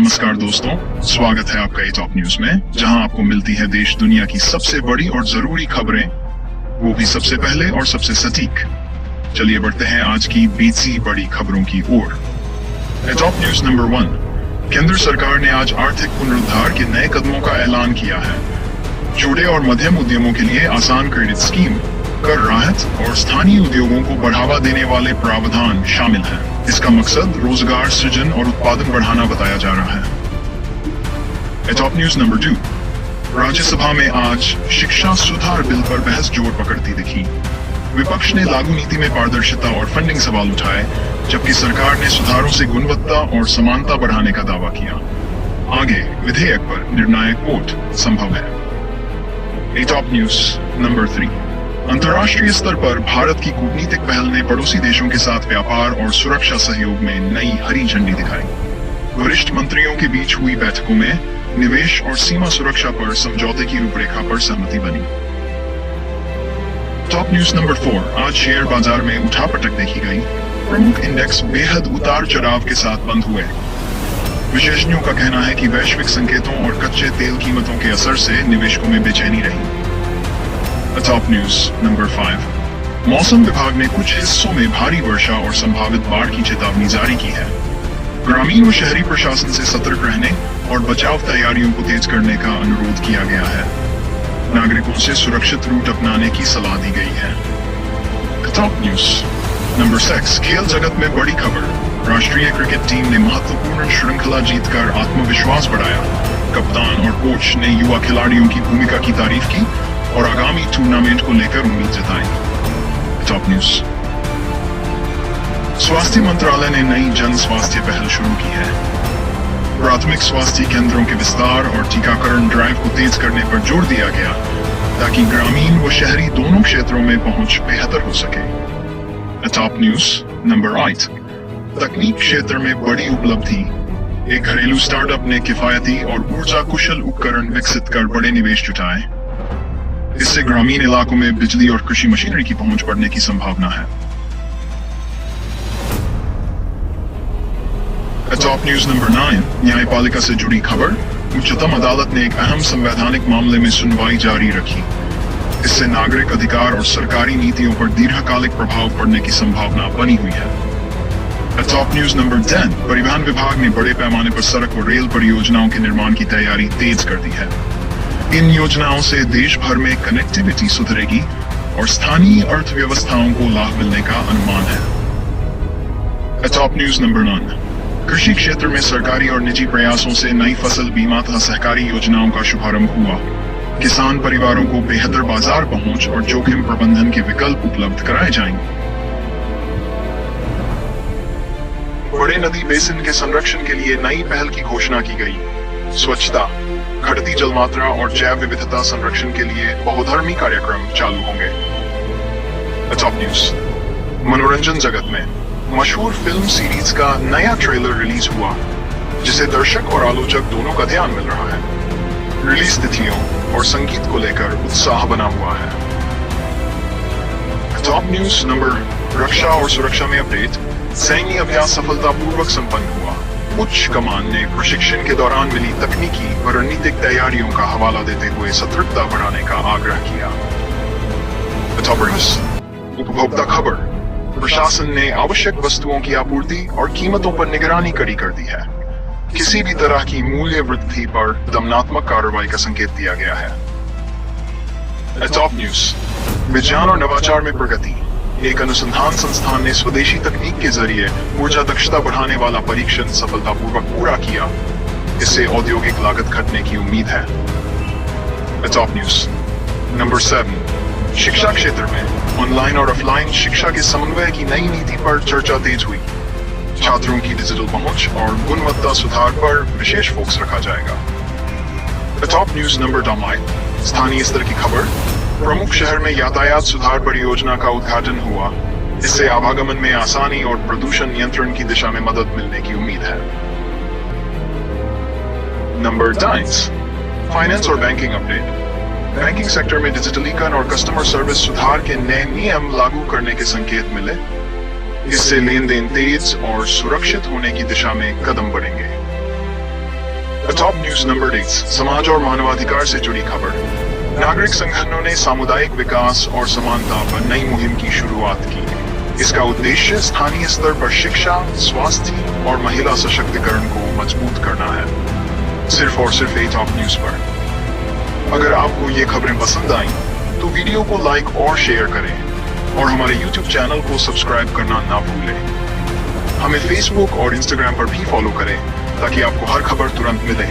नमस्कार दोस्तों, स्वागत है आपका टॉप न्यूज में, जहां आपको मिलती है देश दुनिया की सबसे बड़ी और जरूरी खबरें, वो भी सबसे पहले और सबसे सटीक। चलिए बढ़ते हैं आज की 20 बड़ी खबरों की ओर। Top news number 1। केंद्र सरकार ने आज आर्थिक पुनरुद्धार के नए कदमों का ऐलान किया है। छोटे और मध्यम उद्यमों के लिए आसान क्रेडिट स्कीम, कर राहत और स्थानीय उद्योगों को बढ़ावा देने वाले प्रावधान शामिल हैं। इसका मकसद रोजगार सृजन और उत्पादन बढ़ाना बताया जा रहा है। Top news number 2। राज्यसभा में आज शिक्षा सुधार बिल पर बहस जोर पकड़ती दिखी। विपक्ष ने लागू नीति में पारदर्शिता और फंडिंग सवाल उठाए, जबकि सरकार ने सुधारों से गुणवत्ता और समानता बढ़ाने का दावा किया। आगे विधेयक पर निर्णायक वोट संभव है। Top news number 3। अंतर्राष्ट्रीय स्तर पर भारत की कूटनीतिक पहल ने पड़ोसी देशों के साथ व्यापार और सुरक्षा सहयोग में नई हरी झंडी दिखाई। वरिष्ठ मंत्रियों के बीच हुई बैठकों में निवेश और सीमा सुरक्षा पर समझौते की रूपरेखा पर सहमति बनी। Top news number 4। आज शेयर बाजार में उठापटक देखी गई। प्रमुख इंडेक्स बेहद उतार चढ़ाव के साथ बंद हुए। विशेषज्ञों का कहना है कि वैश्विक संकेतों और कच्चे तेल कीमतों के असर से निवेशकों में बेचैनी रही। Top news number 5। मौसम विभाग ने कुछ हिस्सों में भारी वर्षा और संभावित बाढ़ की चेतावनी जारी की है। ग्रामीण व शहरी प्रशासन से सतर्क रहने और बचाव तैयारियों को तेज करने का अनुरोध किया गया है। नागरिकों से सुरक्षित रूट अपनाने की सलाह दी गई है। Top news number 6। खेल जगत में बड़ी खबर। राष्ट्रीय क्रिकेट टीम ने महत्वपूर्ण श्रृंखला जीतकर आत्मविश्वास बढ़ाया। कप्तान और कोच ने युवा खिलाड़ियों की भूमिका की तारीफ की और आगामी टूर्नामेंट को लेकर उम्मीद जताई। Top news. स्वास्थ्य मंत्रालय ने नई जन स्वास्थ्य पहल शुरू की है। प्राथमिक स्वास्थ्य केंद्रों के विस्तार और टीकाकरण ड्राइव को तेज करने पर जोर दिया गया, ताकि ग्रामीण व शहरी दोनों क्षेत्रों में पहुंच बेहतर हो सके। Top news number 8। तकनीक क्षेत्र में बड़ी उपलब्धि। एक घरेलू स्टार्टअप ने किफायती और ऊर्जा कुशल उपकरण विकसित कर बड़े निवेश जुटाए। इससे ग्रामीण इलाकों में बिजली और कृषि मशीनरी की पहुंच बढ़ने की संभावना है। Top news number 9। न्यायपालिका से जुड़ी खबर। उच्चतम अदालत ने एक अहम संवैधानिक मामले में सुनवाई जारी रखी। इससे नागरिक अधिकार और सरकारी नीतियों पर दीर्घकालिक प्रभाव पड़ने की संभावना बनी हुई है। Top news number 10। परिवहन विभाग ने बड़े पैमाने पर सड़क और रेल परियोजनाओं के निर्माण की तैयारी तेज कर दी है। इन योजनाओं से देश भर में कनेक्टिविटी सुधरेगी और स्थानीय अर्थव्यवस्थाओं को लाभ मिलने का अनुमान है। Top news number 9। कृषि क्षेत्र में सरकारी और निजी प्रयासों से नई फसल बीमा तथा सहकारी योजनाओं का शुभारंभ हुआ। किसान परिवारों को बेहतर बाजार पहुंच और जोखिम प्रबंधन के विकल्प उपलब्ध कराए जाएंगे। बड़े नदी बेसिन के संरक्षण के लिए नई पहल की घोषणा की गई। स्वच्छता, घटती जलमात्रा और जैव विविधता संरक्षण के लिए बहुधर्मी कार्यक्रम चालू होंगे। Top news. मनोरंजन जगत में मशहूर फिल्म सीरीज का नया ट्रेलर रिलीज हुआ, जिसे दर्शक और आलोचक दोनों का ध्यान मिल रहा है। रिलीज तिथियों और संगीत को लेकर उत्साह बना हुआ है। Top news number. रक्षा और सुरक्षा में अपडेट। सैन्य अभ्यास सफलतापूर्वक संपन्न हुआ। उच्च कमान ने प्रशिक्षण के दौरान मिली तकनीकी व रणनीतिक तैयारियों का हवाला देते हुए सतर्कता बढ़ाने का आग्रह किया। उपभोक्ता खबर। प्रशासन ने आवश्यक वस्तुओं की आपूर्ति और कीमतों पर निगरानी कड़ी कर दी है। किसी भी तरह की मूल्य वृद्धि पर दमनात्मक कार्रवाई का संकेत दिया गया है। Top news. विज्ञान और नवाचार में प्रगति। एक अनुसंधान संस्थान ने स्वदेशी तकनीक के जरिए ऊर्जा दक्षता बढ़ाने वाला परीक्षण सफलतापूर्वक पूरा किया। इससे औद्योगिक लागत घटने की उम्मीद है। Top news number 7। शिक्षा क्षेत्र में ऑनलाइन और ऑफलाइन शिक्षा के समन्वय की नई नीति पर चर्चा तेज हुई। छात्रों की डिजिटल पहुंच और गुणवत्ता सुधार पर विशेष फोकस रखा जाएगा। Top news number 9। स्थानीय स्तर की खबर। प्रमुख शहर में यातायात सुधार परियोजना का उद्घाटन हुआ। इससे आवागमन में आसानी और प्रदूषण नियंत्रण की दिशा में मदद मिलने की उम्मीद है। नंबर 10। फाइनेंस और बैंकिंग अपडेट। बैंकिंग सेक्टर में डिजिटलीकरण और कस्टमर सर्विस सुधार के नए नियम लागू करने के संकेत मिले। इससे लेन देन तेज और सुरक्षित होने की दिशा में कदम बढ़ेंगे। टॉप न्यूज नंबर 8, समाज और मानवाधिकार से जुड़ी खबर। नागरिक संगठनों ने सामुदायिक विकास और समानता पर नई मुहिम की शुरुआत की। इसका उद्देश्य स्थानीय स्तर पर शिक्षा, स्वास्थ्य और महिला सशक्तिकरण को मजबूत करना है। सिर्फ और सिर्फ ए टॉप न्यूज पर। अगर आपको ये खबरें पसंद आई तो वीडियो को लाइक और शेयर करें और हमारे YouTube चैनल को सब्सक्राइब करना ना भूलें। हमें Facebook और Instagram पर भी फॉलो करें ताकि आपको हर खबर तुरंत मिले।